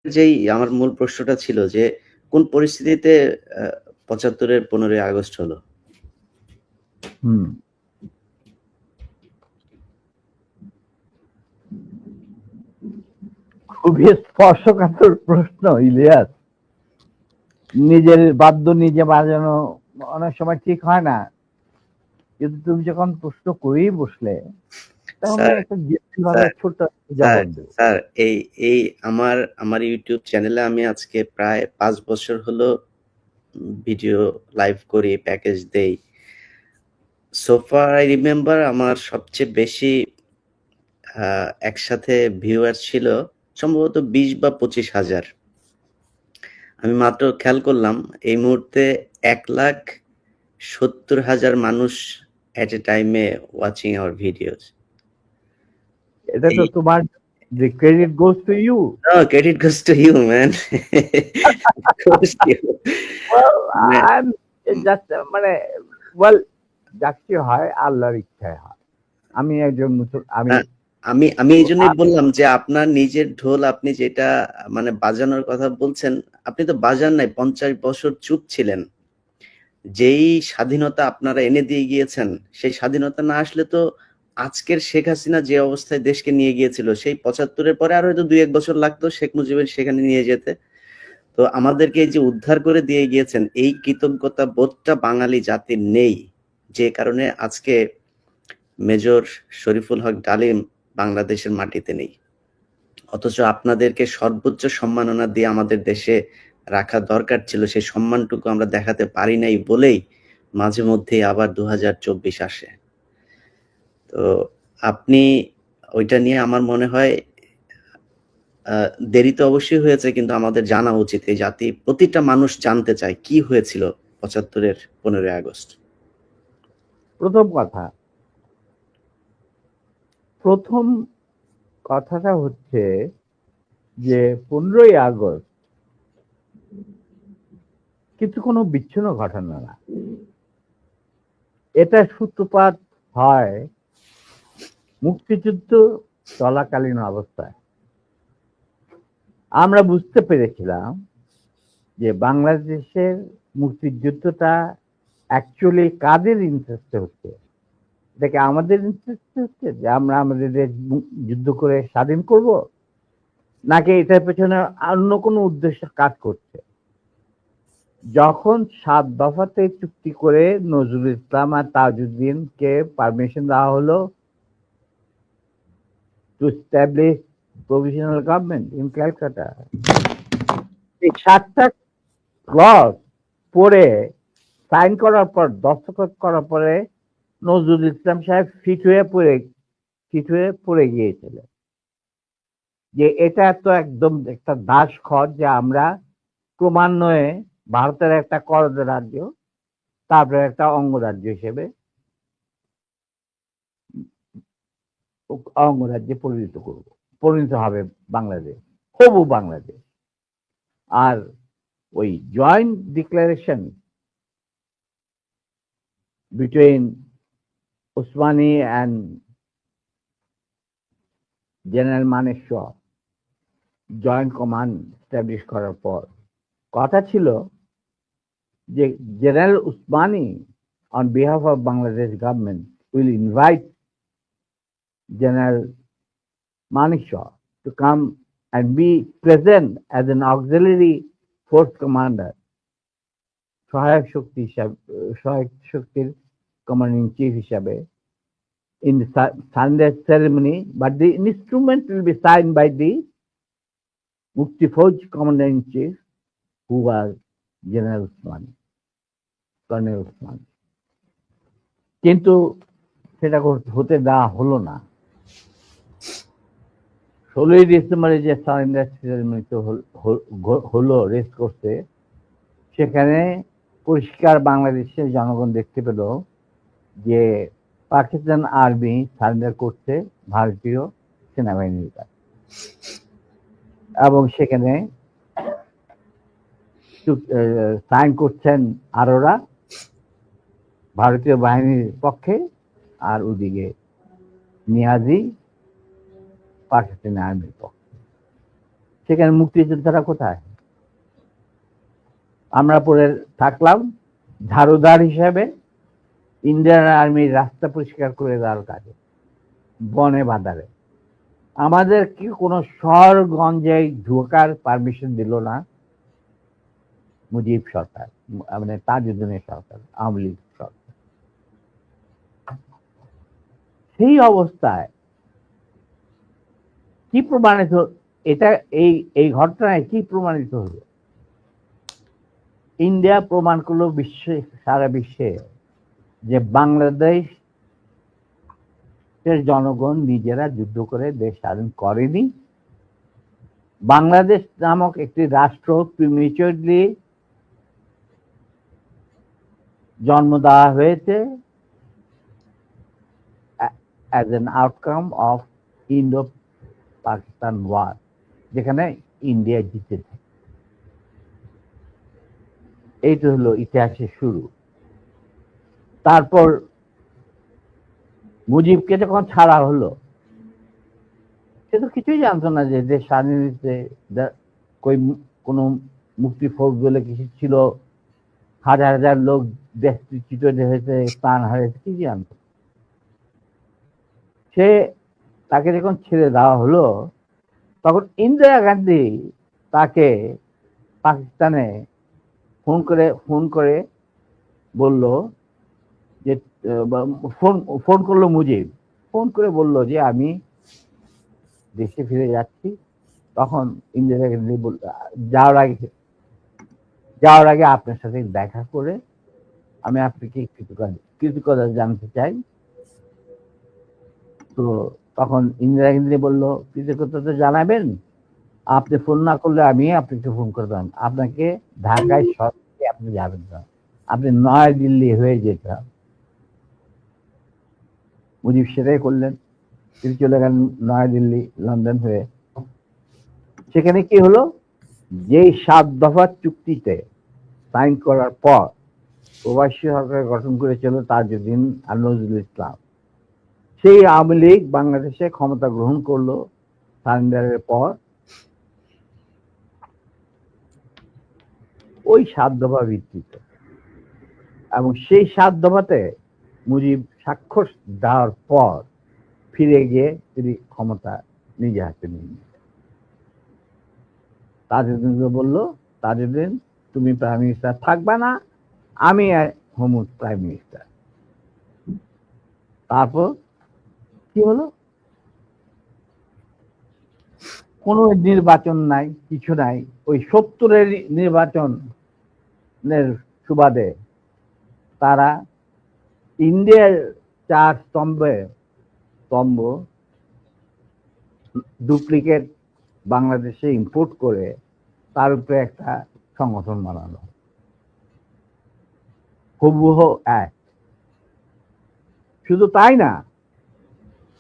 যেই আমার মূল প্রশ্নটা ছিল যে, কোন পরিস্থিতিতে ৭৫ এর ১৫ই আগস্ট হলো? হুম। খুবই স্পর্শকাতর প্রশ্ন, ইলিয়াস। নিজের বাদ্য নিজে বাজানো অনেক সময় ঠিক হয় না, কিন্তু তুমি যখন প্রশ্ন করেই বসলে তখন স্যার, একটা ভাবে স্যার, ছোট্ট স্যার, জবাব দেবো। স্যার এই এই আমার ইউটিউব চ্যানেলে আমি আজকে প্রায় ৫ বছর হলো ভিডিও লাইভ করি, প্যাকেজ দেই। সো ফার আই রিমেম্বার আমার সবচেয়ে বেশি একসাথে ভিউয়ার ছিল সম্ভবত ২০ বা ২৫,০০০। আমি মাত্র খেয়াল করলাম এই মুহূর্তে ১,৭০,০০০ মানুষ এট এ টাইমে ওয়াচিং আওয়ার ভিডিওস। এটা তো এই তোমার, the credit goes to you. No, credit goes to you, man. It goes to you. Well, মানে I'm just মানে well, যা কিছু হয় আল্লাহর ইচ্ছায় হয়। আমি একজন আমি না, আমি এইজন্যই বললাম যে আপনার নিজের ঢোল আপনি যেটা মানে বাজানোর কথা বলছেন, আপনি তো বাজান নাই, ৫০ বছর চুপ ছিলেন। যেই স্বাধীনতা আপনারা এনে দিয়ে গিয়েছেন, সেই স্বাধীনতা না আসলে তো আজকের শেখ হাসিনা যে অবস্থায় দেশকে নিয়ে গিয়েছিল, সেই ৭৫ এর পরে আরো হয়তো ২-১ বছর লাগতো শেখ মুজিবের সেখানে নিয়ে যেতে। তো আমাদেরকে এই যে উদ্ধার করে দিয়ে গিয়েছেন, এই কৃতজ্ঞতা বোধটা বাঙালি জাতির নেই। যে কারণে আজকে মেজর শরীফুল হক ডালিম বাংলাদেশের মাটিতে নেই। অথচ আপনাদেরকে সর্বোচ্চ সম্মাননা দিয়ে আমাদের দেশে রাখা দরকার ছিল, সেই সম্মানটুকু আমরা দেখাতে পারি নাই বলেই মাঝে মধ্যেই আবার ২০২৪ আসে। তো আপনি ওইটা নিয়ে আমার মনে হয় দেরি তো অবশ্যই হয়েছে, কিন্তু আমাদের জানা উচিত। এই জাতি প্রতিটা মানুষ জানতে চায় কি হয়েছিল ৭৫ এর ১৫ই আগস্ট। প্রথম কথা, প্রথম কথাটা হচ্ছে যে 15ই আগস্ট কিন্তু কোনো বিচ্ছিন্ন ঘটনা না। এটা সূত্রপাত হয় মুক্তিযুদ্ধ চলাকালীন অবস্থায়। আমরা বুঝতে পেরেছিলাম যে বাংলাদেশের মুক্তিযুদ্ধটা অ্যাকচুয়ালি কাদের ইন্টারেস্টে হচ্ছে। এটাকে আমাদের ইন্টারেস্টে হচ্ছে যে আমরা আমাদের দেশ যুদ্ধ করে স্বাধীন করব, নাকি এটার পেছনে অন্য কোনো উদ্দেশ্য কাজ করছে। যখন 7 দফাতে চুক্তি করে নজরুল ইসলাম আর তাজউদ্দিনকে পারমিশন দেওয়া হলো to establish provisional government in Calcutta, এই 7টা ক্লজ পড়ে সাইন করার পর, দস্তখত করার পরে নজরুল ইসলাম সাহেব ফিট হয়ে পড়ে গিয়েছিলেন যে এটা তো একদম একটা দাস খত যে আমরা ক্রমান্বয়ে ভারতের একটা করদ রাজ্য, তারপরে একটা অঙ্গরাজ্য হিসেবে অঙ্গরাজ্যে পরিণত হবে বাংলাদেশ, হবু বাংলাদেশ। আর ওই joint declaration between Usmani and general Manekshaw joint command establish করার পর কথা ছিল যে general Usmani on behalf of Bangladesh government will invite General Manekshaw to come and be present as an auxiliary force commander, সহায়ক শক্তির কমান্ডিং চিফ হিসাবে in the surrender ceremony, but the instrument will be signed by the Mukti Fauj commander in chief, who was General Usmani, Colonel Usmani. কিন্তু সেটা হতে দেওয়া হলো না। 16ই ডিসেম্বরে যে সারেন্ডার সেরেমনি হলো রেস করতে, সেখানে পরিষ্কার বাংলাদেশের জনগণ দেখতে পেল যে পাকিস্তান আর্মি সারেন্ডার করছে ভারতীয় সেনাবাহিনীর কাছে, এবং সেখানে সাইন করছেন আরোরা ভারতীয় বাহিনীর পক্ষে, আর ওদিকে নিয়াজি পাকিস্তানি আর্মির পক্ষে। সেখানে মুক্তিযোদ্ধারা কোথায়? আমরা পরে থাকলাম ঝাড়ুদার হিসাবে ইন্ডিয়ান আর্মির রাস্তা পরিষ্কার করে দেওয়ার কাজে, বনে বাজারে। আমাদের কি কোনো শহরগঞ্জে ঢোকার পারমিশন দিল না মুজিব সরকার, মানে তাজউদ্দিনের সরকার, আওয়ামী লীগ সরকার। সেই অবস্থায় কি প্রমাণিত, এটা এই এই ঘটনায় কি প্রমাণিত হলো? ইন্ডিয়া প্রমাণ করলো বিশ্বে, সারা বিশ্বে, যে বাংলাদেশের জনগণ নিজেরা যুদ্ধ করে দেশ স্বাধীন করেনি। বাংলাদেশ নামক একটি রাষ্ট্র প্রিমেচুরলি জন্ম দেওয়া হয়েছে as an outcome of Indo-Pakistan war, যেখানে ইন্ডিয়া জিতেছে। এইটা হলো ইতিহাসের শুরু। তারপর মুজিবকে যখন ছাড়া হলো, সে তো কিছুই জানতো না যে দেশ স্বাধীন হয়েছে, কোনো মুক্তি ফৌজ বলে কিছু ছিল, হাজার হাজার লোক দেশচ্যুত হয়েছে, প্রাণ হারিয়েছে, কি জানতো? সে তাকে যখন ছেড়ে দেওয়া হলো, তখন ইন্দিরা গান্ধী তাকে পাকিস্তানে ফোন করে বলল যে, ফোন করলো মুজিব, ফোন করে বলল যে আমি দেশে ফিরে যাচ্ছি। তখন ইন্দিরা গান্ধী যাওয়ার আগে আপনার সাথে দেখা করে আমি আপনাকে কৃতজ্ঞতা জানতে চাই। তো তখন ইন্দিরা গান্ধী বলল, কৃতজ্ঞতা তো জানাবেন, আপনি ফোন না করলে আমি আপনাকে ফোন করতাম, আপনাকে ঢাকায় সরাসরি আপনি যাবেন না, আপনি নয়াদিল্লি হয়ে যেতে হবে। মুজিব সেটাই করলেন, তিনি চলে গেলেন নয়াদিল্লি, লন্ডন হয়ে। সেখানে কি হলো, যে 7 দফা চুক্তিতে সাইন করার পর প্রবাসী সরকার গঠন করেছিল তাজউদ্দিন আর নজরুল ইসলাম, সেই আওয়ামী লীগ বাংলাদেশে ক্ষমতা গ্রহণ করলো সারেন্ডারের পর। ওই 7 দফা ভিত্তিতে, এবং সেই 7 দফাতে মুজিব স্বাক্ষর দেওয়ার পর ফিরে গিয়ে তিনি ক্ষমতা নিজে হাতে নিয়ে নিলেন। তাজউদ্দিনকে বলল, তাজউদ্দিন তুমি প্রাইম মিনিস্টার থাকবা না, আমি হব প্রাইম মিনিস্টার। তারপর কি হলো, কোনো নির্বাচন নাই, কিছু নাই। ওই 70-এর নির্বাচনের সুবাদে তারা ইন্ডিয়ার 4 স্তম্ভ ডুপ্লিকেট বাংলাদেশে ইম্পোর্ট করে তার উপরে একটা সংগঠন বানানো, হুবহু এক। শুধু তাই না,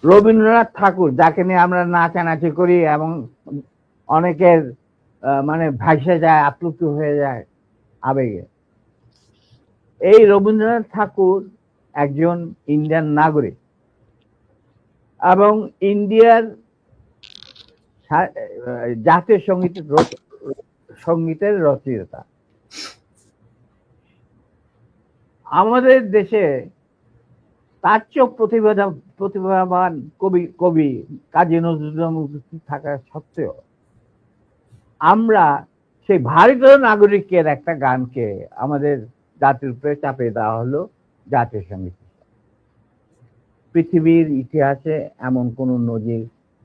রবীন্দ্রনাথ ঠাকুর, যাকে নিয়ে আমরা নাচানাচি করি এবং অনেকের মানে ভাসে যায়, আপ্লুত হয়ে যায় আবেগে, এই রবীন্দ্রনাথ ঠাকুর একজন ইন্ডিয়ান নাগরিক এবং ইন্ডিয়ার জাতীয় সঙ্গীতের রচয়িতা। আমাদের দেশে তার চেয়েও প্রতিভাবান কবি কাজী নজরুল ইসলাম থাকা সত্ত্বেও আমরা সেই ভারতীয় নাগরিকের একটা গানকে আমাদের জাতির উপরে চাপিয়ে দেওয়া হলো জাতীয় সঙ্গীত। পৃথিবীর ইতিহাসে এমন কোন নজির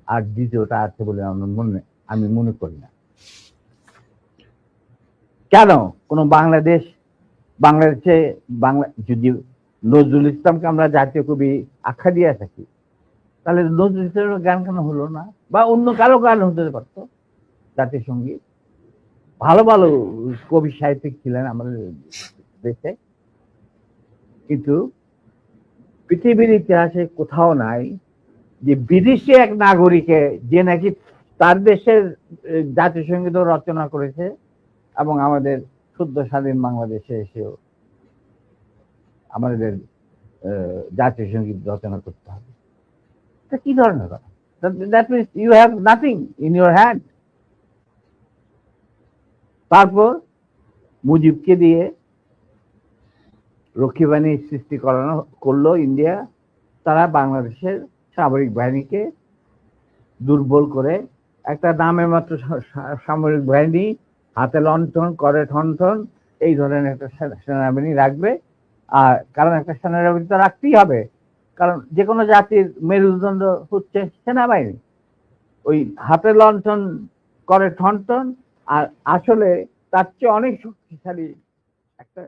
আর দ্বিতীয়টা আছে বলে আমি মনে করি না। কেন কোন বাংলাদেশে যদি নজরুল ইসলামকে আমরা জাতীয় কবি আখ্যা দিয়ে থাকি, তাহলে নজরুল ইসলামের গান কেন হলো না? বা অন্য কারো গান হতে পারতো জাতীয় সঙ্গীত। ভালো ভালো কবি সাহিত্যিক ছিলেন আমাদের দেশে, কিন্তু পৃথিবীর ইতিহাসে কোথাও নাই যে বিদেশি এক নাগরিকে যে নাকি তার দেশের জাতীয় সঙ্গীত রচনা করেছে এবং আমাদের সদ্য স্বাধীন বাংলাদেশে এসেও আমাদের জাতীয় সঙ্গীত রচনা করতে হবে। কি ধরনের কথা? That means you have nothing in your hand. তারপর মুজিবকে দিয়ে রক্ষী বাহিনীর সৃষ্টি করলো ইন্ডিয়া। তারা বাংলাদেশের সামরিক বাহিনীকে দুর্বল করে একটা নামে মাত্র সামরিক বাহিনী, হাতে লণ্ঠন করে ঠনঠন, এই ধরনের একটা সেনাবাহিনী রাখবে। আর কারণ একটা সেনাবাহিনী তো রাখতেই হবে, কারণ যে কোনো জাতির মেরুদণ্ড হচ্ছে সেনাবাহিনী। ওই হাতে লণ্ঠন করে ঠনঠন, আর আসলে তার চেয়ে অনেক শক্তিশালী একটা